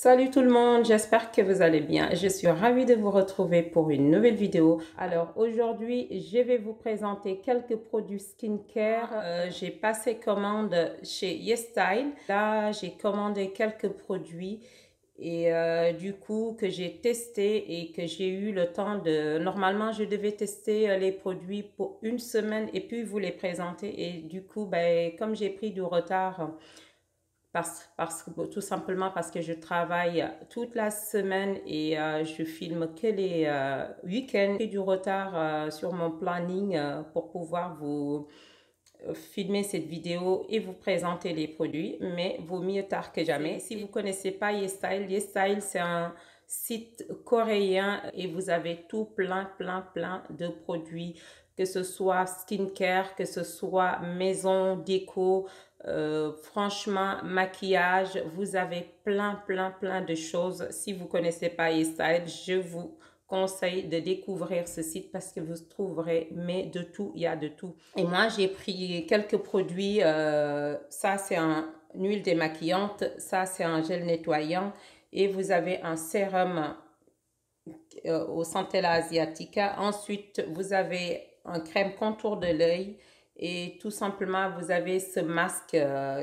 Salut tout le monde, j'espère que vous allez bien. Je suis ravie de vous retrouver pour une nouvelle vidéo. Alors aujourd'hui, je vais vous présenter quelques produits skincare. J'ai passé commande chez YesStyle. Là, j'ai commandé quelques produits et du coup que j'ai testé et que j'ai eu le temps de... Normalement, je devais tester les produits pour une semaine et puis vous les présenter. Et du coup, comme j'ai pris du retard... tout simplement parce que je travaille toute la semaine et je filme que les week-ends. J'ai du retard sur mon planning pour pouvoir vous filmer cette vidéo et vous présenter les produits, mais vaut mieux tard que jamais. Si vous ne connaissez pas YesStyle, YesStyle c'est un site coréen et vous avez tout plein de produits, que ce soit skincare, que ce soit maison, déco, franchement, maquillage, vous avez plein de choses. Si vous ne connaissez pas YesStyle, je vous conseille de découvrir ce site parce que vous trouverez, mais de tout, il y a de tout. Et moi, j'ai pris quelques produits. Ça, c'est une huile démaquillante. Ça, c'est un gel nettoyant. Et vous avez un sérum au Centella Asiatica. Ensuite, vous avez un crème contour de l'œil. Et tout simplement, vous avez ce masque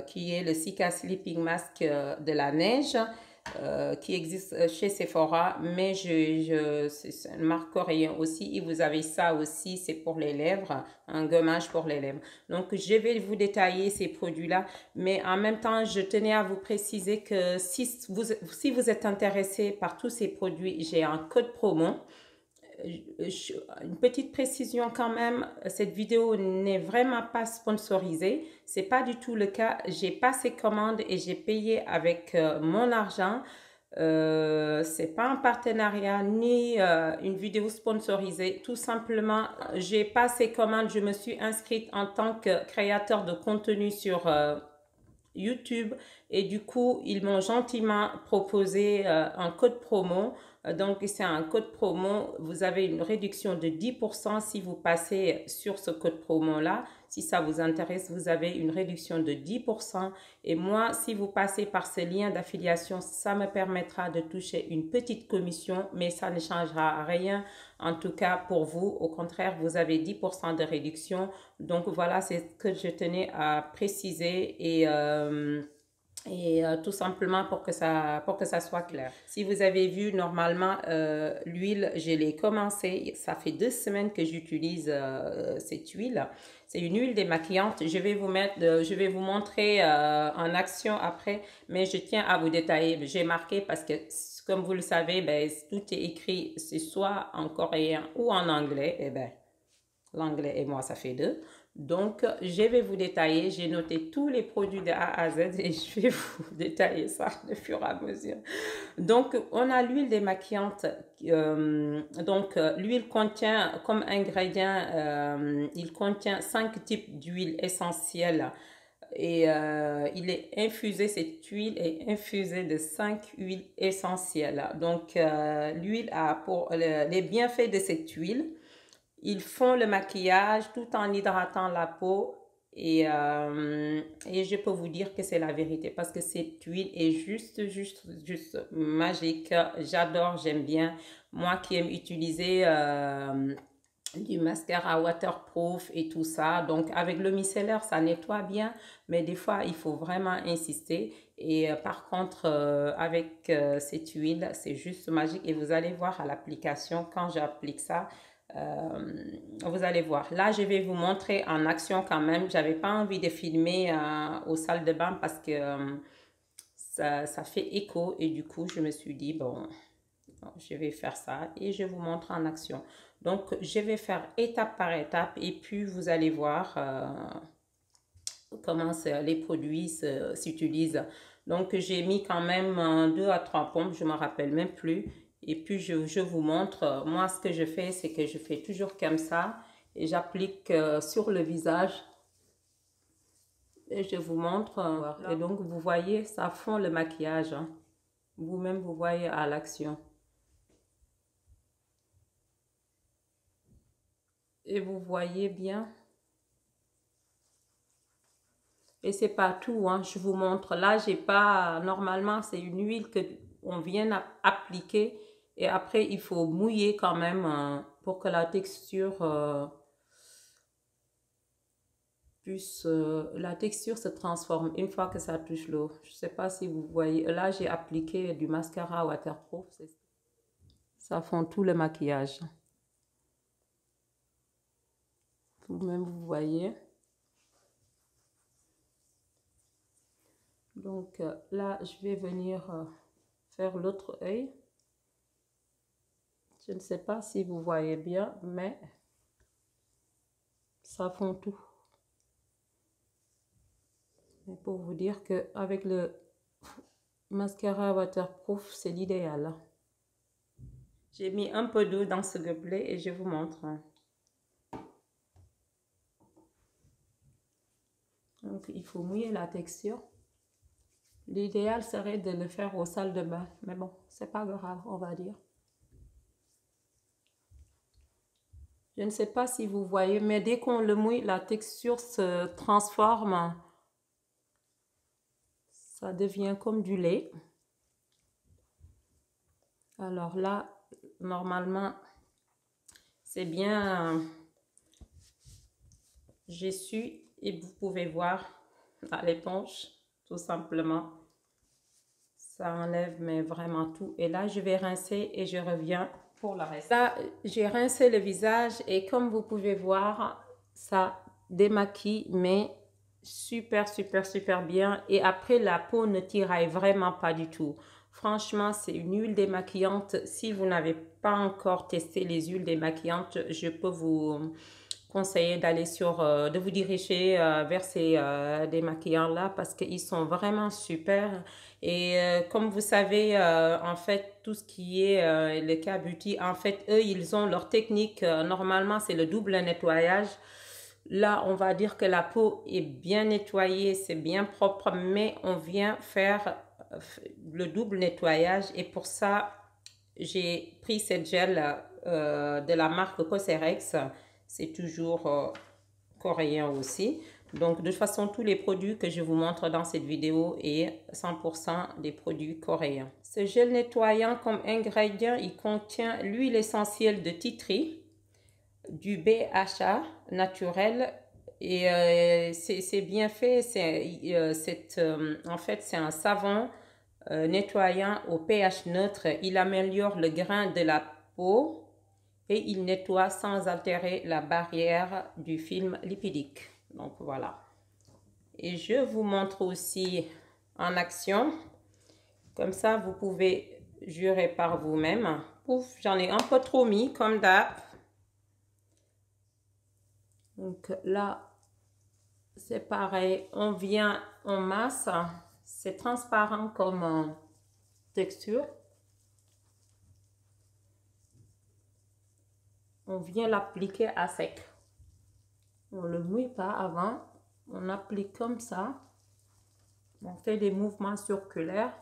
qui est le Cica Sleeping Mask de la neige. Qui existe chez Sephora, mais c'est une marque coréenne aussi. Et vous avez ça aussi, c'est pour les lèvres, un gommage pour les lèvres. Donc, je vais vous détailler ces produits-là, mais en même temps, je tenais à vous préciser que si vous êtes intéressé par tous ces produits, j'ai un code promo. Une petite précision quand même, cette vidéo n'est vraiment pas sponsorisée, c'est pas du tout le cas. J'ai passé commande et j'ai payé avec mon argent. C'est pas un partenariat ni une vidéo sponsorisée. Tout simplement, j'ai passé commande, je me suis inscrite en tant que créateur de contenu sur YouTube et du coup ils m'ont gentiment proposé un code promo. Donc c'est un code promo, vous avez une réduction de 10% si vous passez sur ce code promo là. Si ça vous intéresse, vous avez une réduction de 10%. Et moi, si vous passez par ce lien d'affiliation, ça me permettra de toucher une petite commission, mais ça ne changera rien en tout cas pour vous. Au contraire, vous avez 10% de réduction. Donc voilà, c'est ce que je tenais à préciser et tout simplement pour que ça soit clair. Si vous avez vu, normalement, l'huile, je l'ai commencé. Ça fait 2 semaines que j'utilise cette huile. C'est une huile démaquillante. Je vais vous montrer en action après, mais je tiens à vous détailler. J'ai marqué parce que, comme vous le savez, tout est écrit, c'est soit en coréen ou en anglais. Et l'anglais et moi, ça fait 2. Donc, je vais vous détailler. J'ai noté tous les produits de A à Z et je vais vous détailler ça de fur et à mesure. Donc, on a l'huile démaquillante. L'huile contient comme ingrédient, il contient 5 types d'huile essentielles. Et il est infusé, cette huile est infusée de 5 huiles essentielles. Donc, l'huile a pour les bienfaits de cette huile. Ils font le maquillage tout en hydratant la peau et je peux vous dire que c'est la vérité parce que cette huile est juste magique. J'adore, j'aime bien. Moi qui aime utiliser du mascara waterproof et tout ça. Donc avec le micellaire, ça nettoie bien, mais des fois, il faut vraiment insister. Et par contre, avec cette huile, c'est juste magique et vous allez voir à l'application, quand j'applique ça, vous allez voir. Là, je vais vous montrer en action quand même. J'avais pas envie de filmer aux salles de bain parce que ça fait écho et du coup, je me suis dit, bon, je vais faire ça et je vous montre en action. Donc, je vais faire étape par étape et puis vous allez voir comment les produits s'utilisent. Donc, j'ai mis quand même 2 à 3 pompes, je ne me rappelle même plus. Et puis, je vous montre. Moi, ce que je fais, c'est que je fais toujours comme ça. Et j'applique sur le visage. Et je vous montre. Et donc, vous voyez, ça fond le maquillage. Hein. Vous-même, vous voyez à l'action. Et vous voyez bien. Et c'est pas tout, hein. Je vous montre. Là, j'ai pas... Normalement, c'est une huile que on vient appliquer et après il faut mouiller quand même pour que la texture la texture se transforme une fois que ça touche l'eau. Je ne sais pas si vous voyez. Là, j'ai appliqué du mascara waterproof. Ça fond tout le maquillage. Vous-même, vous voyez. Donc là, je vais venir faire l'autre œil. Je ne sais pas si vous voyez bien, mais ça fond tout. Mais pour vous dire qu'avec le mascara waterproof, c'est l'idéal. J'ai mis un peu d'eau dans ce gobelet et je vous montre. Donc, il faut mouiller la texture. L'idéal serait de le faire aux salles de bain. Mais bon, c'est pas grave, on va dire. Je ne sais pas si vous voyez, mais dès qu'on le mouille, la texture se transforme. Ça devient comme du lait. Alors là, normalement, c'est bien. J'ai su et vous pouvez voir à l'éponge, tout simplement. Ça enlève mais vraiment tout. Et là, je vais rincer et je reviens pour le reste. Là, j'ai rincé le visage et comme vous pouvez voir, ça démaquille, mais super, super, super bien. Et après, la peau ne tiraille vraiment pas du tout. Franchement, c'est une huile démaquillante. Si vous n'avez pas encore testé les huiles démaquillantes, je peux vous conseiller d'aller de vous diriger vers ces démaquillants-là parce qu'ils sont vraiment super. Et comme vous savez, en fait, tout ce qui est le K-Beauty, en fait, eux, ils ont leur technique. Normalement, c'est le double nettoyage. Là, on va dire que la peau est bien nettoyée, c'est bien propre, mais on vient faire le double nettoyage. Et pour ça, j'ai pris cette gel de la marque Cosrx. C'est toujours coréen aussi. Donc, de toute façon, tous les produits que je vous montre dans cette vidéo est 100% des produits coréens. Ce gel nettoyant comme ingrédient, il contient l'huile essentielle de tea tree, du BHA naturel et c'est bien fait. En fait, c'est un savon nettoyant au pH neutre. Il améliore le grain de la peau et il nettoie sans altérer la barrière du film lipidique. Donc voilà. Et je vous montre aussi en action. Comme ça, vous pouvez jurer par vous-même. Pouf, j'en ai un peu trop mis comme d'hab. Donc là, c'est pareil. On vient en masse. C'est transparent comme texture. On vient l'appliquer à sec. On ne le mouille pas avant. On applique comme ça. On fait des mouvements circulaires.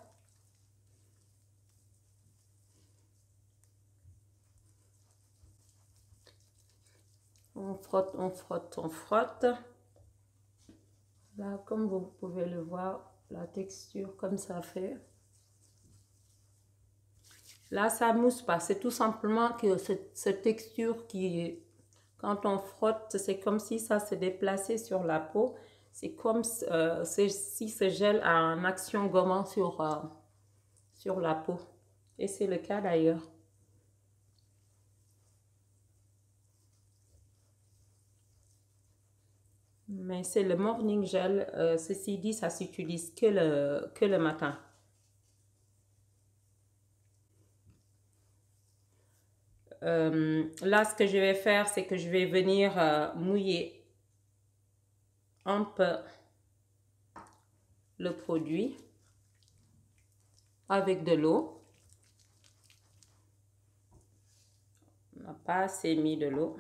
On frotte, on frotte, on frotte. Là, comme vous pouvez le voir, la texture comme ça fait. Là, ça mousse pas. C'est tout simplement que cette texture qui, quand on frotte, c'est comme si ça se déplaçait sur la peau. C'est comme si ce gel a une action gommant sur la peau. Et c'est le cas d'ailleurs. Mais c'est le morning gel. Ceci dit, ça s'utilise que le matin. Là, ce que je vais faire, c'est que je vais venir mouiller un peu le produit avec de l'eau. On n'a pas assez mis de l'eau.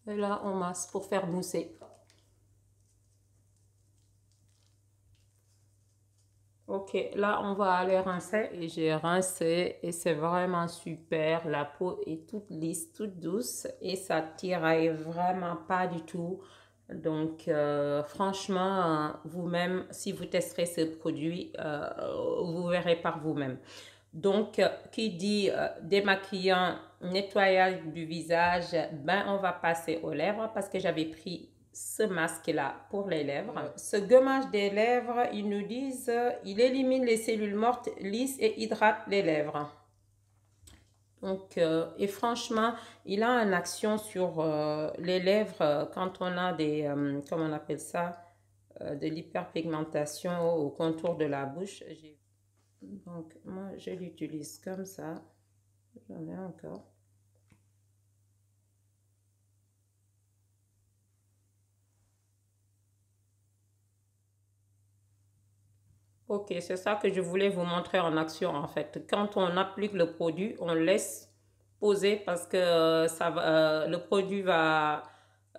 Et là, on masse pour faire mousser. Ok, là, on va aller rincer. Et j'ai rincé et c'est vraiment super. La peau est toute lisse, toute douce et ça tiraille vraiment pas du tout. Donc, franchement, vous-même, si vous testerez ce produit, vous verrez par vous-même. Donc, qui dit démaquillant, nettoyage du visage, ben on va passer aux lèvres parce que j'avais pris ce masque-là pour les lèvres. Ce gommage des lèvres, ils nous disent, il élimine les cellules mortes, lisse et hydrate les lèvres. Donc, et franchement, il a une action sur les lèvres quand on a des, comment on appelle ça, de l'hyperpigmentation au contour de la bouche. Donc, moi, je l'utilise comme ça. J'en ai encore. Ok, c'est ça que je voulais vous montrer en action en fait. Quand on applique le produit, on laisse poser parce que le produit va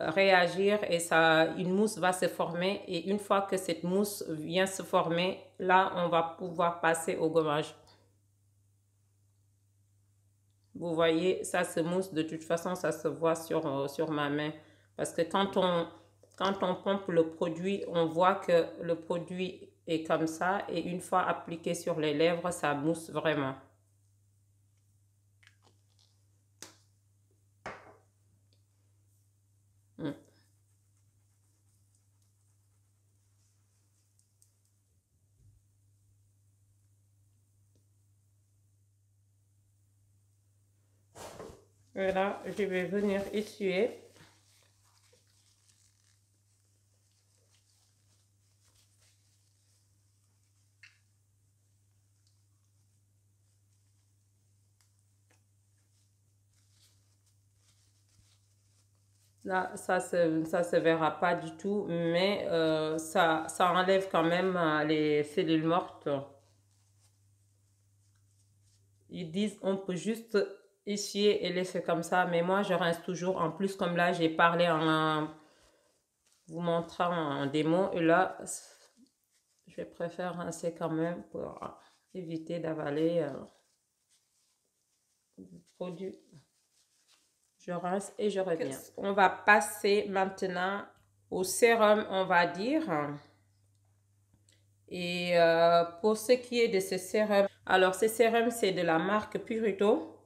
réagir et une mousse va se former. Et une fois que cette mousse vient se former, là, on va pouvoir passer au gommage. Vous voyez, ça se mousse. De toute façon, ça se voit sur ma main. Parce que quand on pompe le produit, on voit que le produit est comme ça. Et une fois appliqué sur les lèvres, ça mousse vraiment. Mm. Voilà, je vais venir essuyer. Là, ça se verra pas du tout, mais ça enlève quand même les cellules mortes. Ils disent on peut juste essuyer et laisser comme ça, mais moi je rince toujours. En plus, comme là, j'ai parlé en vous montrant en démo, et là, je préfère rincer quand même pour éviter d'avaler le produit. Je rince et je reviens. On va passer maintenant au sérum, on va dire. Et pour ce qui est de ce sérum, alors ce sérum c'est de la marque Purito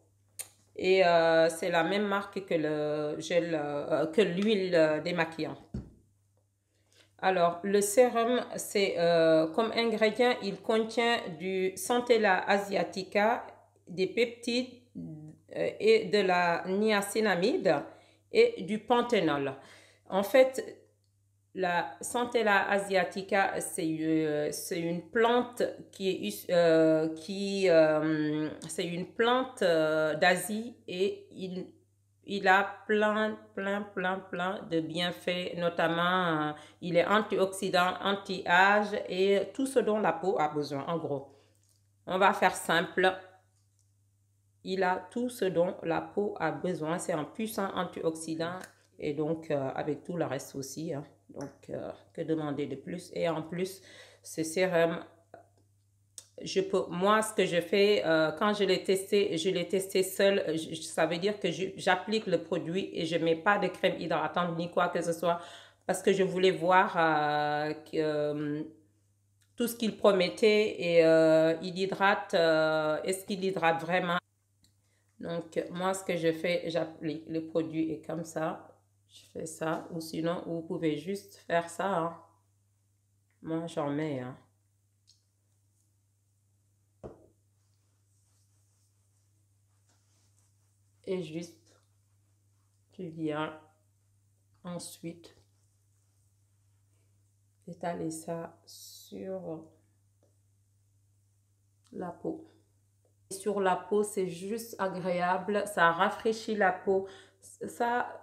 et c'est la même marque que le gel, que l'huile démaquillante. Alors le sérum c'est comme ingrédient il contient du Centella asiatica, des peptides et de la niacinamide et du panthénol. En fait, la Centella asiatica, c'est une plante c'est une plante d'Asie et il a plein de bienfaits, notamment il est antioxydant, anti-âge et tout ce dont la peau a besoin, en gros. On va faire simple. Il a tout ce dont la peau a besoin. C'est un puissant antioxydant et donc avec tout le reste aussi. Hein. Donc, que demander de plus? Et en plus, ce sérum, moi, ce que je fais, quand je l'ai testé seul. Ça veut dire que j'applique le produit et je ne mets pas de crème hydratante ni quoi que ce soit parce que je voulais voir tout ce qu'il promettait et il hydrate. Est-ce qu'il hydrate vraiment? Donc, moi, ce que je fais, j'applique le produit et comme ça, je fais ça. Ou sinon, vous pouvez juste faire ça. Hein. Moi, j'en mets. Hein. Et juste, tu viens ensuite étaler ça sur la peau. Sur la peau, c'est juste agréable. Ça rafraîchit la peau. Ça,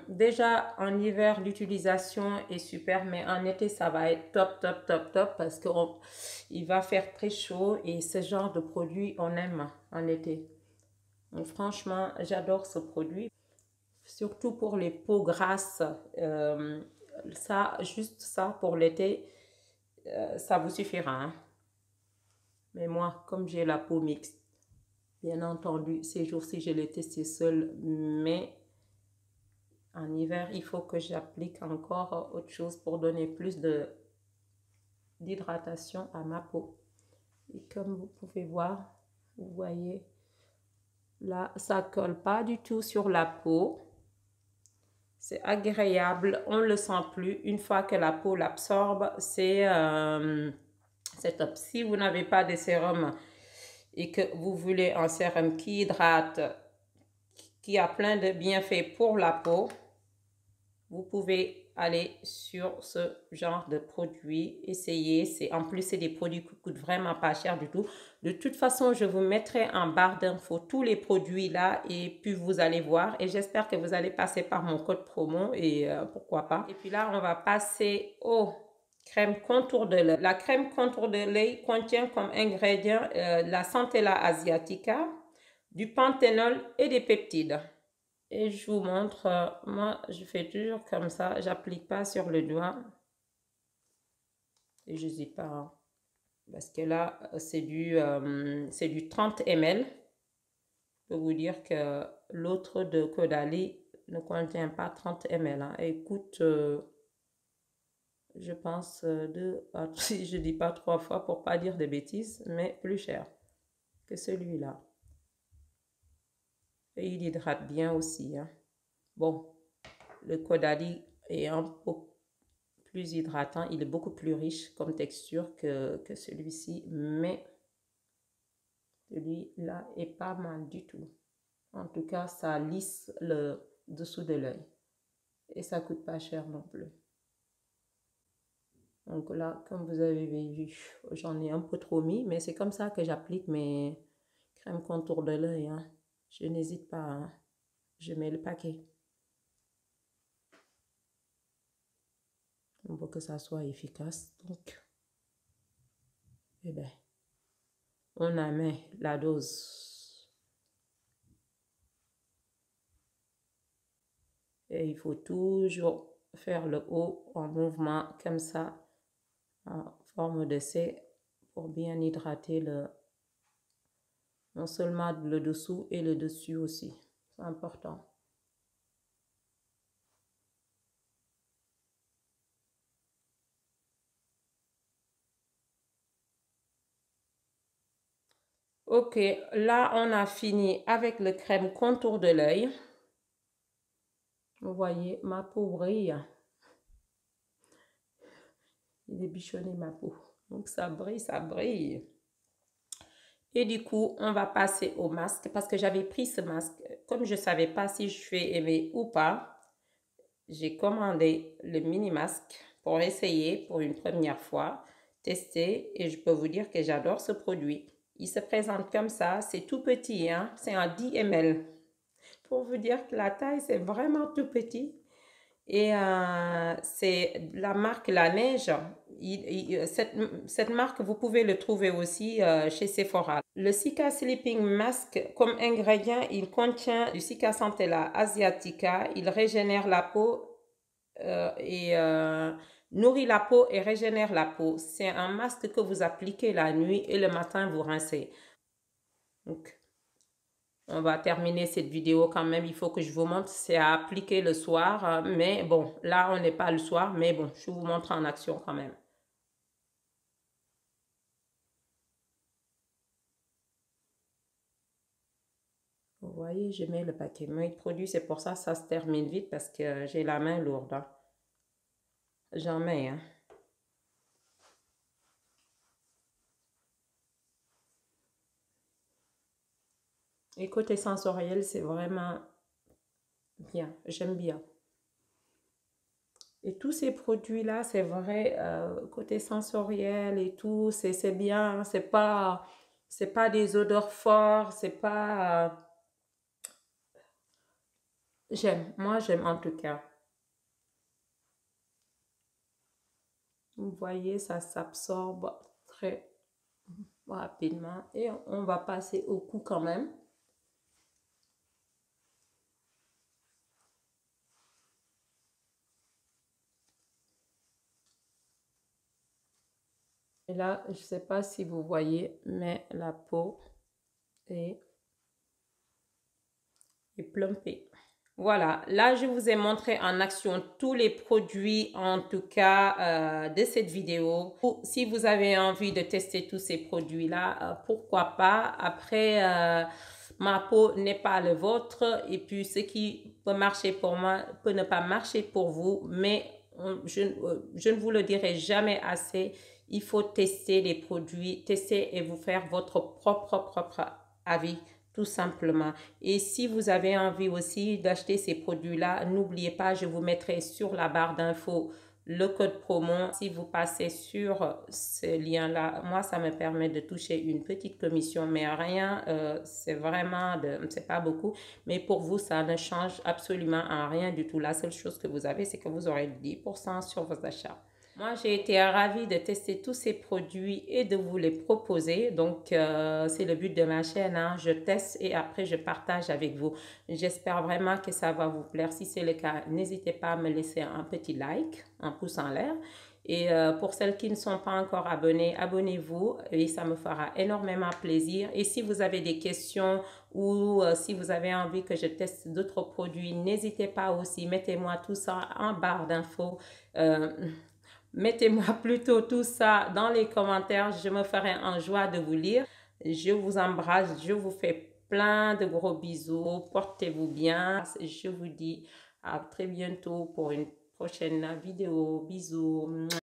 déjà en hiver, l'utilisation est super, mais en été, ça va être top parce qu'il va faire très chaud et ce genre de produit, on aime en été. Donc, franchement, j'adore ce produit, surtout pour les peaux grasses. Ça, juste ça pour l'été, ça vous suffira. Hein. Mais moi, comme j'ai la peau mixte, bien entendu, ces jours-ci, je l'ai testé seul, mais En hiver, il faut que j'applique encore autre chose pour donner plus d'hydratation à ma peau. Et comme vous pouvez voir, vous voyez, là, ça colle pas du tout sur la peau. C'est agréable, on ne le sent plus. Une fois que la peau l'absorbe, c'est top. Si vous n'avez pas de sérum et que vous voulez un sérum qui hydrate, qui a plein de bienfaits pour la peau, vous pouvez aller sur ce genre de produit, essayer. En plus, c'est des produits qui coûtent vraiment pas cher du tout. De toute façon, je vous mettrai en barre d'infos tous les produits là et puis vous allez voir. Et j'espère que vous allez passer par mon code promo et pourquoi pas. Et puis là, on va passer au crème contour de l'œil. La crème contour de l'œil contient comme ingrédients la Centella asiatica, du panthénol et des peptides. Et je vous montre, moi je fais toujours comme ça, j'applique pas sur le doigt. Et je n'hésite pas, hein, parce que là c'est du 30 ml. Je peux vous dire que l'autre de Caudalie ne contient pas 30 ml. Hein, et coûte, je pense, si je dis pas 3 fois pour pas dire des bêtises, mais plus cher que celui-là. Et il hydrate bien aussi. Hein. Bon, le Caudalie est un peu plus hydratant, il est beaucoup plus riche comme texture que celui-ci, mais celui-là est pas mal du tout. En tout cas, ça lisse le dessous de l'œil et ça coûte pas cher non plus. Donc là, comme vous avez vu, j'en ai un peu trop mis, mais c'est comme ça que j'applique mes crèmes contour de l'œil. Hein. Je n'hésite pas, hein. Je mets le paquet. On veut que ça soit efficace, donc, eh ben, on en met la dose. Et il faut toujours faire le haut en mouvement comme ça, en forme de C, pour bien hydrater non seulement le dessous et le dessus aussi. C'est important. Ok, là on a fini avec le crème contour de l'œil. Vous voyez, ma peau brille. Il est bichonné ma peau. Donc ça brille, ça brille. Et du coup, on va passer au masque parce que j'avais pris ce masque. Comme je ne savais pas si je vais aimer ou pas, j'ai commandé le mini masque pour essayer pour une première fois, tester et je peux vous dire que j'adore ce produit. Il se présente comme ça, c'est tout petit, hein? C'est un 10 ml. Pour vous dire que la taille, c'est vraiment tout petit. Et c'est la marque La Neige. Cette marque, vous pouvez le trouver aussi chez Sephora. Le Cica Sleeping Mask, comme ingrédient, il contient du Cica Centella asiatica. Il régénère la peau et nourrit la peau et régénère la peau. C'est un masque que vous appliquez la nuit et le matin, vous rincez. Donc, on va terminer cette vidéo quand même. Il faut que je vous montre. C'est à appliquer le soir. Mais bon, là, on n'est pas le soir. Mais bon, je vous montre en action quand même. Vous voyez, je mets le paquet de produits. C'est pour ça que ça se termine vite parce que j'ai la main lourde. Hein. J'en mets. Hein. Et côté sensoriel, c'est vraiment bien. J'aime bien. Et tous ces produits-là, c'est vrai, côté sensoriel et tout, c'est bien. C'est pas des odeurs fortes. C'est pas... j'aime. Moi, j'aime en tout cas. Vous voyez, ça s'absorbe très rapidement. Et on va passer au cou quand même. Et là, je ne sais pas si vous voyez, mais la peau est plumpée. Voilà, là je vous ai montré en action tous les produits en tout cas de cette vidéo. Si vous avez envie de tester tous ces produits-là, pourquoi pas. Après, ma peau n'est pas le vôtre et puis ce qui peut marcher pour moi peut ne pas marcher pour vous, mais je ne vous le dirai jamais assez. Il faut tester les produits, tester et vous faire votre propre avis tout simplement. Et si vous avez envie aussi d'acheter ces produits-là, n'oubliez pas, je vous mettrai sur la barre d'infos le code promo. Si vous passez sur ce lien-là, moi, ça me permet de toucher une petite commission, mais rien, c'est vraiment, c'est pas beaucoup. Mais pour vous, ça ne change absolument en rien du tout. La seule chose que vous avez, c'est que vous aurez 10% sur vos achats. Moi, j'ai été ravie de tester tous ces produits et de vous les proposer. Donc, c'est le but de ma chaîne, hein. Je teste et après, je partage avec vous. J'espère vraiment que ça va vous plaire. Si c'est le cas, n'hésitez pas à me laisser un petit like, un pouce en l'air. Et pour celles qui ne sont pas encore abonnées, abonnez-vous et ça me fera énormément plaisir. Et si vous avez des questions ou si vous avez envie que je teste d'autres produits, n'hésitez pas aussi. Mettez-moi tout ça en barre d'infos. Mettez-moi plutôt tout ça dans les commentaires. Je me ferai en joie de vous lire. Je vous embrasse. Je vous fais plein de gros bisous. Portez-vous bien. Je vous dis à très bientôt pour une prochaine vidéo. Bisous.